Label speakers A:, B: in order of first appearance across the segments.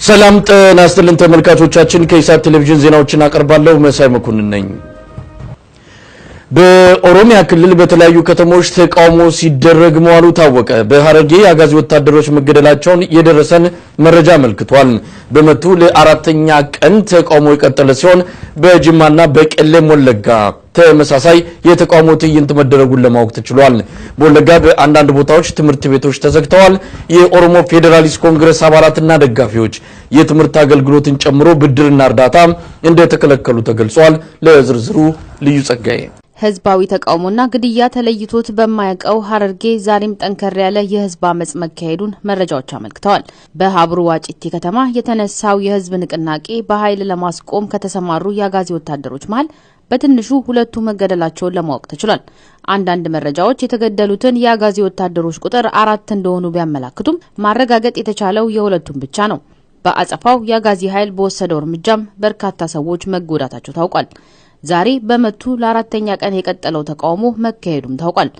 A: ሰላም ጤና ይስጥልን ተመልካቾቻችን ከኢሳት ቴሌቪዥን ዜናዎችን አቀርባለሁ መሳይ መኮንን ነኝ። በኦሮሚያ ክልል በተለያዩ ከተሞች ተቃውሞ ሲደረግ መዋሉ ታወቀ። በሐረርጌ የአጋዚ ወታደሮች መገደላቸውን የደረሰን መረጃ መልክቷል። በመቱ ለአራተኛ ቀን ተቃውሞ የቀጠለ ሲሆን በጅማና በቄለም ወለጋ ተመሳሳይ የተቃውሞ ትዕይንት መደረጉን ለማወቅ ተችሏል። በወለጋ በአንዳንድ ቦታዎች ትምህርት ቤቶች ተዘግተዋል። የኦሮሞ ፌዴራሊስት ኮንግረስ አባላትና ደጋፊዎች የትምህርት አገልግሎትን ጨምሮ ብድርና እርዳታ እንደተከለከሉ ተገልጿል። ለዝርዝሩ ልዩ ጸጋዬ
B: ህዝባዊ ተቃውሞና ግድያ ተለይቶት በማያቀው ሐረርጌ ዛሬም ጠንከር ያለ የህዝብ አመጽ መካሄዱን መረጃዎች አመልክተዋል። በሀብሩ ዋጪቲ ከተማ የተነሳው የህዝብ ንቅናቄ በኃይል ለማስቆም ከተሰማሩ የአጋዚ ወታደሮች መሃል በትንሹ ሁለቱ መገደላቸውን ለማወቅ ተችሏል። አንዳንድ መረጃዎች የተገደሉትን የአጋዚ ወታደሮች ቁጥር 4 እንደሆኑ ቢያመለክቱም ማረጋገጥ የተቻለው የሁለቱም ብቻ ነው። በአጸፋው የአጋዚ ኃይል በወሰደው እርምጃም በርካታ ሰዎች መጎዳታቸው ታውቋል። ዛሬ በመቱ ለአራተኛ ቀን የቀጠለው ተቃውሞ መካሄዱም ታውቋል።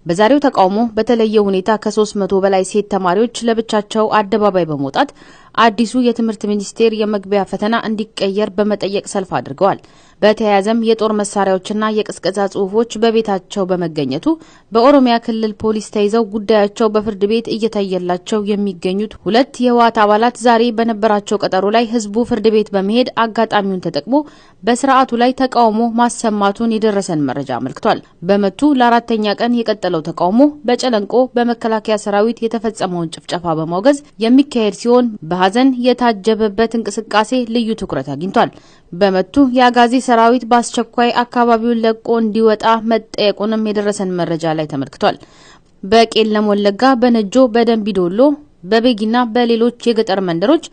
B: በዛሬው ተቃውሞ በተለየ ሁኔታ ከ300 በላይ ሴት ተማሪዎች ለብቻቸው አደባባይ በመውጣት አዲሱ የትምህርት ሚኒስቴር የመግቢያ ፈተና እንዲቀየር በመጠየቅ ሰልፍ አድርገዋል። በተያያዘም የጦር መሳሪያዎችና የቅስቀሳ ጽሁፎች በቤታቸው በመገኘቱ በኦሮሚያ ክልል ፖሊስ ተይዘው ጉዳያቸው በፍርድ ቤት እየታየላቸው የሚገኙት ሁለት የህወሓት አባላት ዛሬ በነበራቸው ቀጠሮ ላይ ህዝቡ ፍርድ ቤት በመሄድ አጋጣሚውን ተጠቅሞ በስርዓቱ ላይ ተቃውሞ ማሰማቱን የደረሰን መረጃ አመልክቷል። በመቱ ለአራተኛ ቀን የቀጠለው ተቃውሞ በጨለንቆ በመከላከያ ሰራዊት የተፈጸመውን ጭፍጨፋ በማውገዝ የሚካሄድ ሲሆን በሐዘን የታጀበበት እንቅስቃሴ ልዩ ትኩረት አግኝቷል። በመቱ የአጋዚ ሰራዊት በአስቸኳይ አካባቢውን ለቆ እንዲወጣ መጠየቁንም የደረሰን መረጃ ላይ ተመልክቷል። በቄለም ወለጋ፣ በነጆ፣ በደንቢዶሎ፣ በቤጊና በሌሎች የገጠር መንደሮች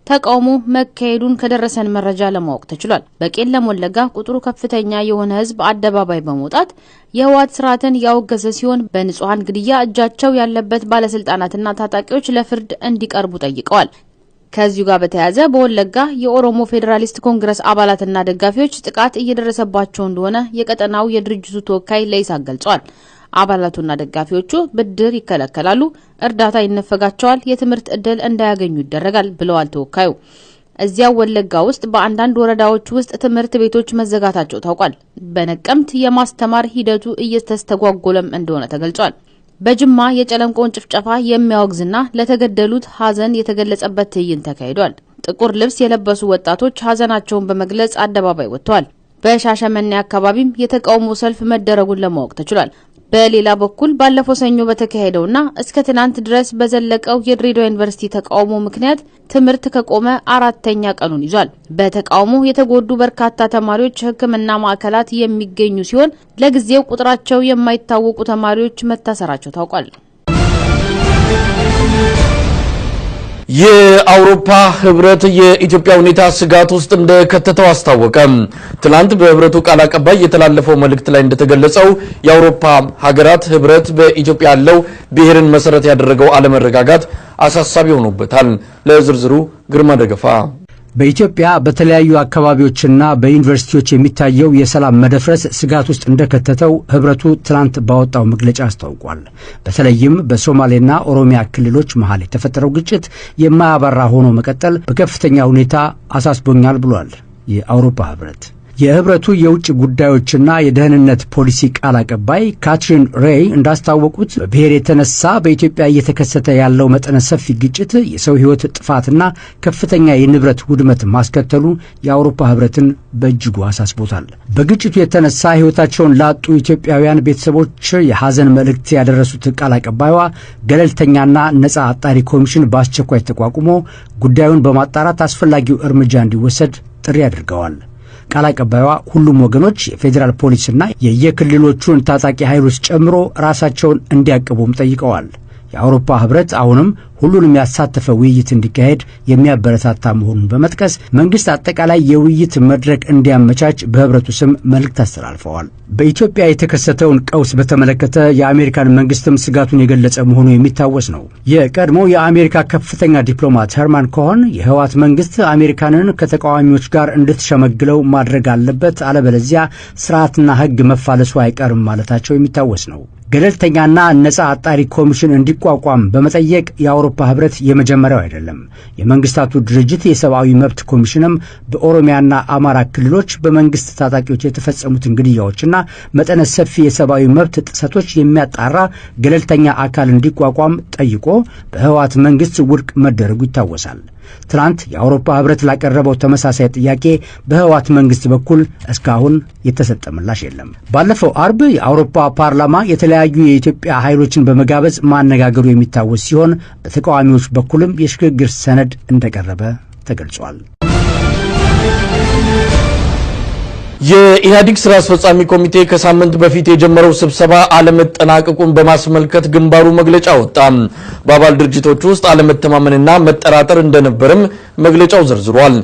B: ተቃውሞ መካሄዱን ከደረሰን መረጃ ለማወቅ ተችሏል። በቄለም ወለጋ ቁጥሩ ከፍተኛ የሆነ ህዝብ አደባባይ በመውጣት የህወሓት ስርዓትን ያወገዘ ሲሆን በንጹሃን ግድያ እጃቸው ያለበት ባለስልጣናትና ታጣቂዎች ለፍርድ እንዲቀርቡ ጠይቀዋል። ከዚሁ ጋር በተያያዘ በወለጋ የኦሮሞ ፌዴራሊስት ኮንግረስ አባላትና ደጋፊዎች ጥቃት እየደረሰባቸው እንደሆነ የቀጠናው የድርጅቱ ተወካይ ለኢሳት ገልጿል። አባላቱና ደጋፊዎቹ ብድር ይከለከላሉ፣ እርዳታ ይነፈጋቸዋል፣ የትምህርት እድል እንዳያገኙ ይደረጋል ብለዋል ተወካዩ። እዚያው ወለጋ ውስጥ በአንዳንድ ወረዳዎች ውስጥ ትምህርት ቤቶች መዘጋታቸው ታውቋል። በነቀምት የማስተማር ሂደቱ እየተስተጓጎለም እንደሆነ ተገልጿል። በጅማ የጨለንቆን ጭፍጨፋ የሚያወግዝና ለተገደሉት ሐዘን የተገለጸበት ትዕይንት ተካሂዷል። ጥቁር ልብስ የለበሱ ወጣቶች ሐዘናቸውን በመግለጽ አደባባይ ወጥተዋል። በሻሸመኔ አካባቢም የተቃውሞ ሰልፍ መደረጉን ለማወቅ ተችሏል። በሌላ በኩል ባለፈው ሰኞ በተካሄደውና እስከ ትናንት ድረስ በዘለቀው የድሬዳዋ ዩኒቨርሲቲ ተቃውሞ ምክንያት ትምህርት ከቆመ አራተኛ ቀኑን ይዟል። በተቃውሞ የተጎዱ በርካታ ተማሪዎች ሕክምና ማዕከላት የሚገኙ ሲሆን ለጊዜው ቁጥራቸው የማይታወቁ ተማሪዎች መታሰራቸው ታውቋል።
A: የአውሮፓ ህብረት የኢትዮጵያ ሁኔታ ስጋት ውስጥ እንደከተተው አስታወቀ። ትላንት በህብረቱ ቃል አቀባይ የተላለፈው መልእክት ላይ እንደተገለጸው የአውሮፓ ሀገራት ህብረት በኢትዮጵያ ያለው ብሔርን መሰረት ያደረገው አለመረጋጋት አሳሳቢ ሆኖበታል። ለዝርዝሩ ግርማ ደገፋ
C: በኢትዮጵያ በተለያዩ አካባቢዎችና በዩኒቨርሲቲዎች የሚታየው የሰላም መደፍረስ ስጋት ውስጥ እንደከተተው ህብረቱ ትላንት ባወጣው መግለጫ አስታውቋል። በተለይም በሶማሌና ኦሮሚያ ክልሎች መሃል የተፈጠረው ግጭት የማያባራ ሆኖ መቀጠል በከፍተኛ ሁኔታ አሳስቦኛል ብሏል የአውሮፓ ህብረት። የህብረቱ የውጭ ጉዳዮችና የደህንነት ፖሊሲ ቃል አቀባይ ካትሪን ሬይ እንዳስታወቁት በብሔር የተነሳ በኢትዮጵያ እየተከሰተ ያለው መጠነ ሰፊ ግጭት የሰው ህይወት ጥፋትና ከፍተኛ የንብረት ውድመት ማስከተሉ የአውሮፓ ህብረትን በእጅጉ አሳስቦታል። በግጭቱ የተነሳ ህይወታቸውን ላጡ ኢትዮጵያውያን ቤተሰቦች የሐዘን መልእክት ያደረሱት ቃል አቀባይዋ ገለልተኛና ነጻ አጣሪ ኮሚሽን በአስቸኳይ ተቋቁሞ ጉዳዩን በማጣራት አስፈላጊው እርምጃ እንዲወሰድ ጥሪ አድርገዋል። ቃል አቀባይዋ ሁሉም ወገኖች የፌዴራል ፖሊስና የየክልሎቹን ታጣቂ ኃይሎች ጨምሮ ራሳቸውን እንዲያቅቡም ጠይቀዋል። የአውሮፓ ህብረት አሁንም ሁሉንም ያሳተፈ ውይይት እንዲካሄድ የሚያበረታታ መሆኑን በመጥቀስ መንግስት አጠቃላይ የውይይት መድረክ እንዲያመቻች በህብረቱ ስም መልእክት አስተላልፈዋል። በኢትዮጵያ የተከሰተውን ቀውስ በተመለከተ የአሜሪካን መንግስትም ስጋቱን የገለጸ መሆኑ የሚታወስ ነው። የቀድሞው የአሜሪካ ከፍተኛ ዲፕሎማት ሄርማን ኮሄን የህወሓት መንግስት አሜሪካንን ከተቃዋሚዎች ጋር እንድትሸመግለው ማድረግ አለበት፣ አለበለዚያ ስርዓትና ህግ መፋለሱ አይቀርም ማለታቸው የሚታወስ ነው። ገለልተኛና ነፃ አጣሪ ኮሚሽን እንዲቋቋም በመጠየቅ የአውሮፓ ህብረት የመጀመሪያው አይደለም። የመንግስታቱ ድርጅት የሰብአዊ መብት ኮሚሽንም በኦሮሚያና አማራ ክልሎች በመንግስት ታጣቂዎች የተፈጸሙትን ግድያዎችና መጠነ ሰፊ የሰብአዊ መብት ጥሰቶች የሚያጣራ ገለልተኛ አካል እንዲቋቋም ጠይቆ በህወሓት መንግስት ውድቅ መደረጉ ይታወሳል። ትናንት የአውሮፓ ህብረት ላቀረበው ተመሳሳይ ጥያቄ በህወሓት መንግስት በኩል እስካሁን የተሰጠ ምላሽ የለም። ባለፈው አርብ የአውሮፓ ፓርላማ የተለያዩ የኢትዮጵያ ኃይሎችን በመጋበዝ ማነጋገሩ የሚታወስ ሲሆን በተቃዋሚዎች በኩልም የሽግግር ሰነድ እንደቀረበ ተገልጿል።
A: የኢህአዴግ ስራ አስፈጻሚ ኮሚቴ ከሳምንት በፊት የጀመረው ስብሰባ አለመጠናቀቁን በማስመልከት ግንባሩ መግለጫ ወጣ። በአባል ድርጅቶች ውስጥ አለመተማመንና መጠራጠር እንደነበርም መግለጫው ዘርዝሯል።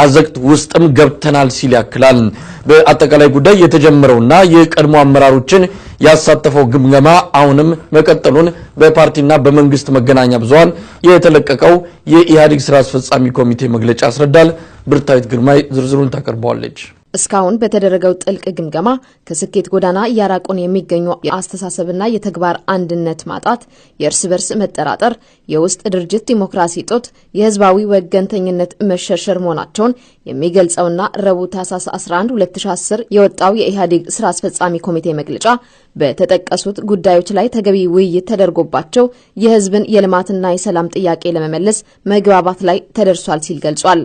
A: አዘቅት ውስጥም ገብተናል ሲል ያክላል። በአጠቃላይ ጉዳይ የተጀመረውና የቀድሞ አመራሮችን ያሳተፈው ግምገማ አሁንም መቀጠሉን በፓርቲና በመንግስት መገናኛ ብዙሃን የተለቀቀው የኢህአዴግ ስራ አስፈጻሚ ኮሚቴ መግለጫ ያስረዳል። ብርታዊት ግርማይ ዝርዝሩን ታቀርበዋለች።
D: እስካሁን በተደረገው ጥልቅ ግምገማ ከስኬት ጎዳና ያራቁን የሚገኙ የአስተሳሰብና የተግባር አንድነት ማጣት፣ የእርስ በርስ መጠራጠር፣ የውስጥ ድርጅት ዲሞክራሲ ጦት፣ የህዝባዊ ወገንተኝነት መሸርሸር መሆናቸውን የሚገልጸውና ረቡዕ ታህሳስ 11 2010 የወጣው የኢህአዴግ ስራ አስፈጻሚ ኮሚቴ መግለጫ በተጠቀሱት ጉዳዮች ላይ ተገቢ ውይይት ተደርጎባቸው የህዝብን የልማትና የሰላም ጥያቄ ለመመለስ መግባባት ላይ ተደርሷል ሲል ገልጿል።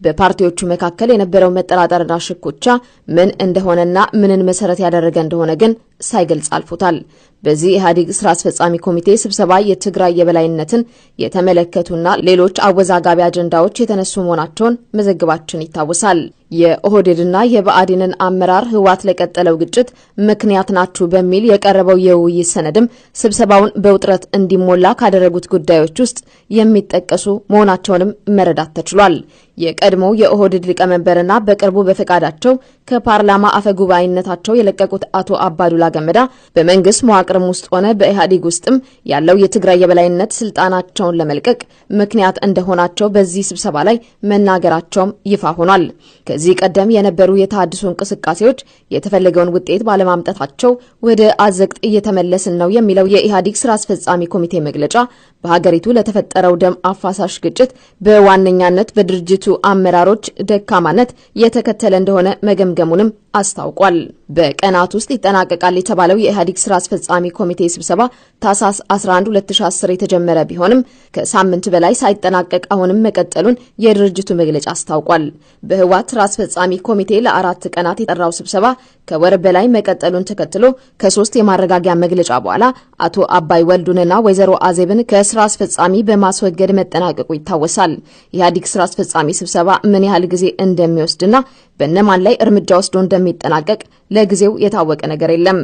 D: በፓርቲዎቹ መካከል የነበረው መጠራጠርና ሽኩቻ ምን እንደሆነና ምንን መሰረት ያደረገ እንደሆነ ግን ሳይገልጽ አልፎታል። በዚህ ኢህአዴግ ስራ አስፈጻሚ ኮሚቴ ስብሰባ የትግራይ የበላይነትን የተመለከቱና ሌሎች አወዛጋቢ አጀንዳዎች የተነሱ መሆናቸውን መዘግባችን ይታወሳል። የኦህዴድና የብአዴንን አመራር ህወሓት ለቀጠለው ግጭት ምክንያት ናችሁ በሚል የቀረበው የውይይት ሰነድም ስብሰባውን በውጥረት እንዲሞላ ካደረጉት ጉዳዮች ውስጥ የሚጠቀሱ መሆናቸውንም መረዳት ተችሏል። የቀድሞው የኦህዴድ ሊቀመንበርና በቅርቡ በፈቃዳቸው ከፓርላማ አፈጉባኤነታቸው የለቀቁት አቶ አባዱላ ገመዳ በመንግስት መዋቅርም ውስጥ ሆነ በኢህአዴግ ውስጥም ያለው የትግራይ የበላይነት ስልጣናቸውን ለመልቀቅ ምክንያት እንደሆናቸው በዚህ ስብሰባ ላይ መናገራቸውም ይፋ ሆኗል። ከዚህ ቀደም የነበሩ የታድሶ እንቅስቃሴዎች የተፈለገውን ውጤት ባለማምጣታቸው ወደ አዘቅት እየተመለስን ነው የሚለው የኢህአዴግ ስራ አስፈጻሚ ኮሚቴ መግለጫ በሀገሪቱ ለተፈጠረው ደም አፋሳሽ ግጭት በዋነኛነት በድርጅቱ አመራሮች ደካማነት የተከተለ እንደሆነ መገምገሙንም አስታውቋል። በቀናት ውስጥ ይጠናቀቃል የተባለው የኢህአዴግ ስራ አስፈጻሚ ኮሚቴ ስብሰባ ታህሳስ 11 2010 የተጀመረ ቢሆንም ከሳምንት በላይ ሳይጠናቀቅ አሁንም መቀጠሉን የድርጅቱ መግለጫ አስታውቋል። በህወሓት ስራ አስፈጻሚ ኮሚቴ ለ4 ቀናት የጠራው ስብሰባ ከወር በላይ መቀጠሉን ተከትሎ ከ3 የማረጋጊያ መግለጫ በኋላ አቶ አባይ ወልዱንና ወይዘሮ አዜብን ከስራ አስፈጻሚ በማስወገድ መጠናቀቁ ይታወሳል። የኢህአዴግ ስራ አስፈጻሚ ስብሰባ ምን ያህል ጊዜ እንደሚወስድና በእነማን ላይ እርምጃ ወስዶ እንደሚጠናቀቅ ለጊዜው የታወቀ ነገር የለም።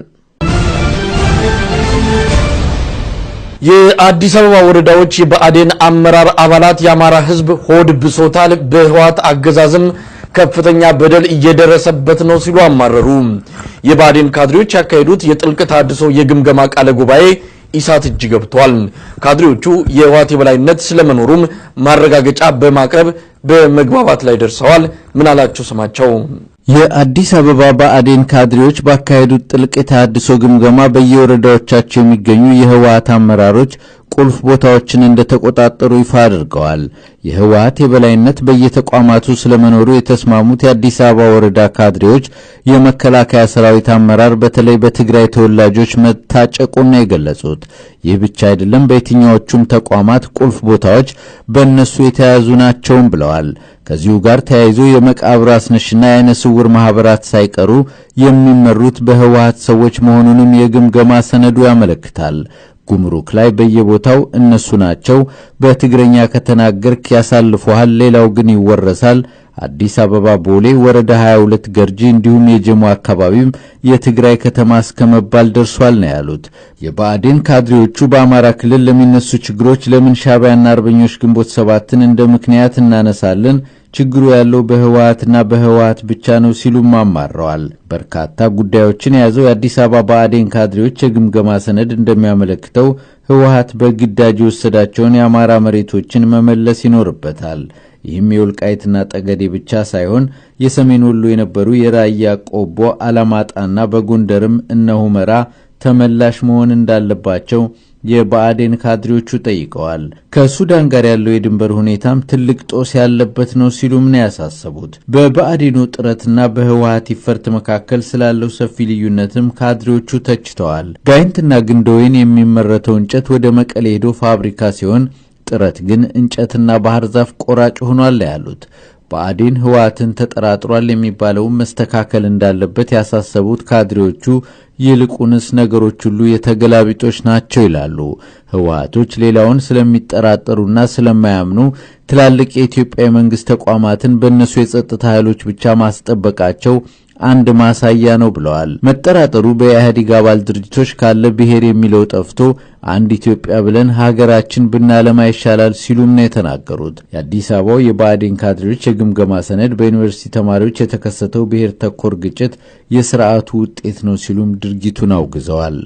A: የአዲስ አበባ ወረዳዎች የብአዴን አመራር አባላት የአማራ ህዝብ ሆድ ብሶታል፣ በህወሓት አገዛዝም ከፍተኛ በደል እየደረሰበት ነው ሲሉ አማረሩ። የብአዴን ካድሬዎች ያካሄዱት የጥልቅ ታድሶ የግምገማ ቃለ ጉባኤ ኢሳት እጅ ገብቷል። ካድሬዎቹ የህወሓት የበላይነት ስለመኖሩም ማረጋገጫ በማቅረብ በመግባባት ላይ ደርሰዋል። ምን አላችሁ ስማቸው።
E: የአዲስ አበባ ብአዴን ካድሬዎች ባካሄዱት ጥልቅ የታድሶ ግምገማ በየወረዳዎቻቸው የሚገኙ የህወሓት አመራሮች ቁልፍ ቦታዎችን እንደተቆጣጠሩ ይፋ አድርገዋል። የህወሓት የበላይነት በየተቋማቱ ስለመኖሩ የተስማሙት የአዲስ አበባ ወረዳ ካድሬዎች የመከላከያ ሰራዊት አመራር በተለይ በትግራይ ተወላጆች መታጨቁና የገለጹት ይህ ብቻ አይደለም፣ በየትኛዎቹም ተቋማት ቁልፍ ቦታዎች በእነሱ የተያዙ ናቸው ብለዋል። ከዚሁ ጋር ተያይዞ የመቃብር አስነሽና የዓይነ ስውር ማህበራት ሳይቀሩ የሚመሩት በህወሓት ሰዎች መሆኑንም የግምገማ ሰነዱ ያመለክታል። ጉምሩክ ላይ በየቦታው እነሱ ናቸው፣ በትግረኛ ከተናገርክ ያሳልፉሃል፣ ሌላው ግን ይወረሳል። አዲስ አበባ ቦሌ ወረዳ 22 ገርጂ እንዲሁም የጀሞ አካባቢም የትግራይ ከተማ እስከመባል ደርሷል ነው ያሉት። የብአዴን ካድሬዎቹ በአማራ ክልል ለሚነሱ ችግሮች ለምን ሻዕቢያና አርበኞች ግንቦት 7ን እንደ ምክንያት እናነሳለን? ችግሩ ያለው በህወሓትና በህወሓት ብቻ ነው ሲሉ ማማረዋል። በርካታ ጉዳዮችን የያዘው የአዲስ አበባ ብአዴን ካድሬዎች የግምገማ ሰነድ እንደሚያመለክተው ህወሓት በግዳጅ የወሰዳቸውን የአማራ መሬቶችን መመለስ ይኖርበታል። ይህም የወልቃይትና ጠገዴ ብቻ ሳይሆን የሰሜን ወሎ የነበሩ የራያ ቆቦ፣ አላማጣና በጎንደርም እነ ሁመራ፣ ተመላሽ መሆን እንዳለባቸው የባዕዴን ካድሬዎቹ ጠይቀዋል። ከሱዳን ጋር ያለው የድንበር ሁኔታም ትልቅ ጦስ ያለበት ነው ሲሉም ነው ያሳሰቡት። በባዕዴኑ ጥረትና በህወሓት ይፈርት መካከል ስላለው ሰፊ ልዩነትም ካድሬዎቹ ተችተዋል። ጋይንትና ግንደወይን የሚመረተው እንጨት ወደ መቀሌ ሄዶ ፋብሪካ ሲሆን ጥረት ግን እንጨትና ባህር ዛፍ ቆራጭ ሆኗል ያሉት ባዕዴን ህወሓትን ተጠራጥሯል የሚባለው መስተካከል እንዳለበት ያሳሰቡት ካድሬዎቹ ይልቁንስ ነገሮች ሁሉ የተገላቢጦች ናቸው ይላሉ። ህወሓቶች ሌላውን ስለሚጠራጠሩና ስለማያምኑ ትላልቅ የኢትዮጵያ መንግስት ተቋማትን በእነሱ የጸጥታ ኃይሎች ብቻ ማስጠበቃቸው አንድ ማሳያ ነው ብለዋል። መጠራጠሩ በኢህአዴግ አባል ድርጅቶች ካለ ብሔር የሚለው ጠፍቶ አንድ ኢትዮጵያ ብለን ሀገራችን ብናለማ ይሻላል ሲሉም ነው የተናገሩት። የአዲስ አበባው የባዕዴን ካድሬዎች የግምገማ ሰነድ በዩኒቨርሲቲ ተማሪዎች የተከሰተው ብሔር ተኮር ግጭት የሥርዓቱ ውጤት ነው ሲሉም ድርጊቱን አውግዘዋል።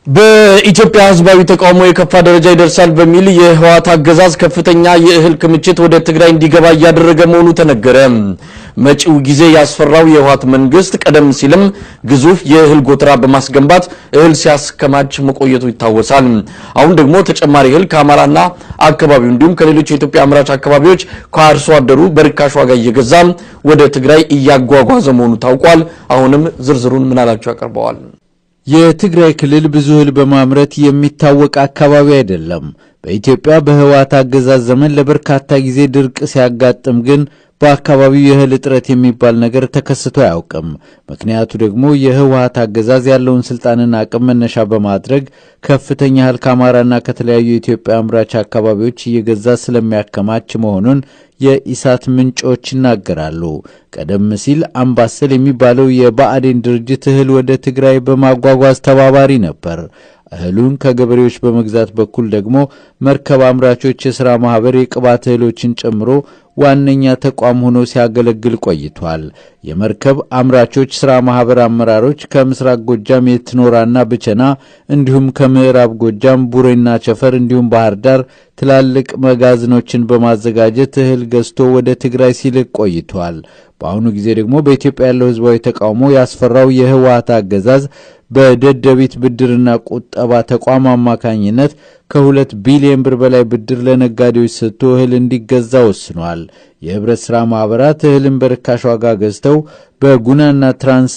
A: በኢትዮጵያ ህዝባዊ ተቃውሞ የከፋ ደረጃ ይደርሳል በሚል የህወሓት አገዛዝ ከፍተኛ የእህል ክምችት ወደ ትግራይ እንዲገባ እያደረገ መሆኑ ተነገረ። መጪው ጊዜ ያስፈራው የህወሓት መንግስት ቀደም ሲልም ግዙፍ የእህል ጎተራ በማስገንባት እህል ሲያስከማች መቆየቱ ይታወሳል። አሁን ደግሞ ተጨማሪ እህል ከአማራና አካባቢው እንዲሁም ከሌሎች የኢትዮጵያ አምራች አካባቢዎች ከአርሶ አደሩ በርካሽ ዋጋ እየገዛ ወደ ትግራይ እያጓጓዘ መሆኑ ታውቋል። አሁንም ዝርዝሩን ምናላችሁ ያቀርበዋል።
E: የትግራይ ክልል ብዙ እህል በማምረት የሚታወቅ አካባቢ አይደለም። በኢትዮጵያ በህወሓት አገዛዝ ዘመን ለበርካታ ጊዜ ድርቅ ሲያጋጥም ግን በአካባቢው የእህል እጥረት የሚባል ነገር ተከስቶ አያውቅም። ምክንያቱ ደግሞ የህወሓት አገዛዝ ያለውን ስልጣንና አቅም መነሻ በማድረግ ከፍተኛ እህል ከአማራና ከተለያዩ የኢትዮጵያ አምራች አካባቢዎች እየገዛ ስለሚያከማች መሆኑን የኢሳት ምንጮች ይናገራሉ። ቀደም ሲል አምባሰል የሚባለው የባዕዴን ድርጅት እህል ወደ ትግራይ በማጓጓዝ ተባባሪ ነበር። እህሉን ከገበሬዎች በመግዛት በኩል ደግሞ መርከብ አምራቾች የሥራ ማህበር የቅባት እህሎችን ጨምሮ ዋነኛ ተቋም ሆኖ ሲያገለግል ቆይቷል። የመርከብ አምራቾች ሥራ ማህበር አመራሮች ከምስራቅ ጎጃም የትኖራና ብቸና እንዲሁም ከምዕራብ ጎጃም ቡሬና ቸፈር እንዲሁም ባህር ዳር ትላልቅ መጋዘኖችን በማዘጋጀት እህል ገዝቶ ወደ ትግራይ ሲልክ ቆይቷል። በአሁኑ ጊዜ ደግሞ በኢትዮጵያ ያለው ህዝባዊ ተቃውሞ ያስፈራው የህወሓት አገዛዝ በደደቢት ብድርና ቁጠባ ተቋም አማካኝነት ከ2 ቢሊዮን ብር በላይ ብድር ለነጋዴዎች ሰጥቶ እህል እንዲገዛ ወስኗል። የህብረት ሥራ ማህበራት እህልን በርካሽ ዋጋ ገዝተው በጉናና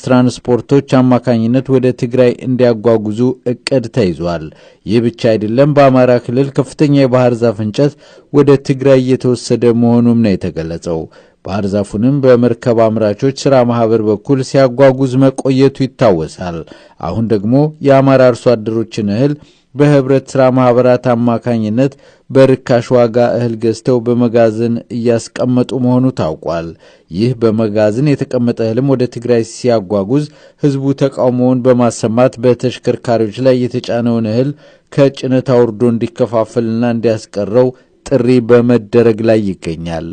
E: ትራንስፖርቶች አማካኝነት ወደ ትግራይ እንዲያጓጉዙ እቅድ ተይዟል። ይህ ብቻ አይደለም። በአማራ ክልል ከፍተኛ የባህር ዛፍ እንጨት ወደ ትግራይ እየተወሰደ መሆኑም ነው የተገለጸው። ባህር ዛፉንም በመርከብ አምራቾች ሥራ ማህበር በኩል ሲያጓጉዝ መቆየቱ ይታወሳል። አሁን ደግሞ የአማራ አርሶ አደሮችን እህል በህብረት ሥራ ማህበራት አማካኝነት በርካሽ ዋጋ እህል ገዝተው በመጋዘን እያስቀመጡ መሆኑ ታውቋል። ይህ በመጋዘን የተቀመጠ እህልም ወደ ትግራይ ሲያጓጉዝ ህዝቡ ተቃውሞውን በማሰማት በተሽከርካሪዎች ላይ የተጫነውን እህል ከጭነት አውርዶ እንዲከፋፈልና እንዲያስቀረው ጥሪ በመደረግ ላይ ይገኛል።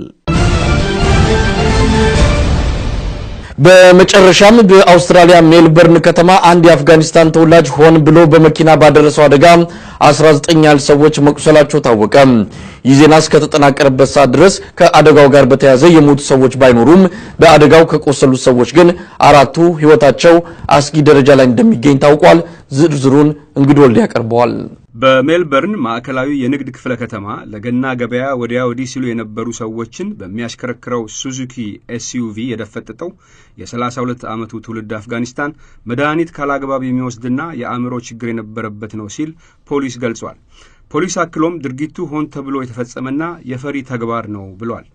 A: በመጨረሻም በአውስትራሊያ ሜልበርን ከተማ አንድ የአፍጋኒስታን ተወላጅ ሆን ብሎ በመኪና ባደረሰው አደጋ 19 ያህል ሰዎች መቁሰላቸው ታወቀ። ይህ ዜና እስከተጠናቀረበት ሰዓት ድረስ ከአደጋው ጋር በተያያዘ የሞቱ ሰዎች ባይኖሩም በአደጋው ከቆሰሉት ሰዎች ግን 4ቱ ህይወታቸው አስጊ ደረጃ ላይ እንደሚገኝ ታውቋል። ዝርዝሩን እንግዲህ ወልድ ያቀርበዋል።
F: በሜልበርን ማዕከላዊ የንግድ ክፍለ ከተማ ለገና ገበያ ወዲያ ወዲህ ሲሉ የነበሩ ሰዎችን በሚያሽከረክረው ሱዙኪ ኤስዩቪ የደፈጠጠው የ32 ዓመቱ ትውልድ አፍጋኒስታን መድኃኒት ካላግባብ የሚወስድና የአእምሮ ችግር የነበረበት ነው ሲል ፖሊስ ገልጿል። ፖሊስ አክሎም ድርጊቱ ሆን ተብሎ የተፈጸመና የፈሪ ተግባር ነው ብሏል።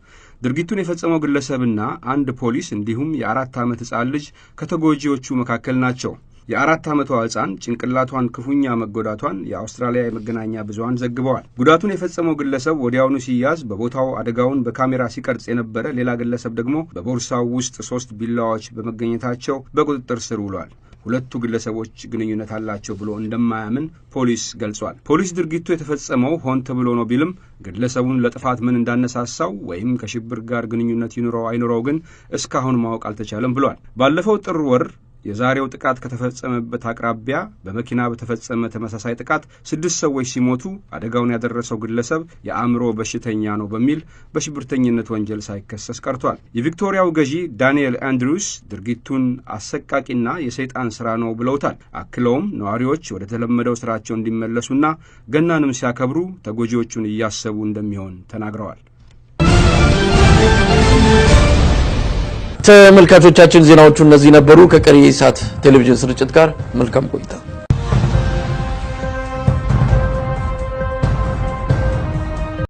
F: ድርጊቱን የፈጸመው ግለሰብና አንድ ፖሊስ እንዲሁም የ4 ዓመት ሕፃን ልጅ ከተጎጂዎቹ መካከል ናቸው። የ4 ዓመቷ ሕፃን ጭንቅላቷን ክፉኛ መጎዳቷን የአውስትራሊያ የመገናኛ ብዙሃን ዘግበዋል። ጉዳቱን የፈጸመው ግለሰብ ወዲያውኑ ሲያዝ በቦታው አደጋውን በካሜራ ሲቀርጽ የነበረ ሌላ ግለሰብ ደግሞ በቦርሳው ውስጥ 3 ቢላዋዎች በመገኘታቸው በቁጥጥር ስር ውሏል። ሁለቱ ግለሰቦች ግንኙነት አላቸው ብሎ እንደማያምን ፖሊስ ገልጿል። ፖሊስ ድርጊቱ የተፈጸመው ሆን ተብሎ ነው ቢልም ግለሰቡን ለጥፋት ምን እንዳነሳሳው ወይም ከሽብር ጋር ግንኙነት ይኖረው አይኖረው ግን እስካሁን ማወቅ አልተቻለም ብሏል። ባለፈው ጥር ወር የዛሬው ጥቃት ከተፈጸመበት አቅራቢያ በመኪና በተፈጸመ ተመሳሳይ ጥቃት 6 ሰዎች ሲሞቱ አደጋውን ያደረሰው ግለሰብ የአእምሮ በሽተኛ ነው በሚል በሽብርተኝነት ወንጀል ሳይከሰስ ቀርቷል። የቪክቶሪያው ገዢ ዳንኤል አንድሩስ ድርጊቱን አሰቃቂና የሰይጣን ስራ ነው ብለውታል። አክለውም ነዋሪዎች ወደ ተለመደው ስራቸው እንዲመለሱና ገናንም ሲያከብሩ ተጎጂዎቹን እያሰቡ እንደሚሆን ተናግረዋል።
A: ተመልካቾቻችን ዜናዎቹ እነዚህ ነበሩ። ከቀሪ ሰዓት ቴሌቪዥን ስርጭት ጋር መልካም ቆይታ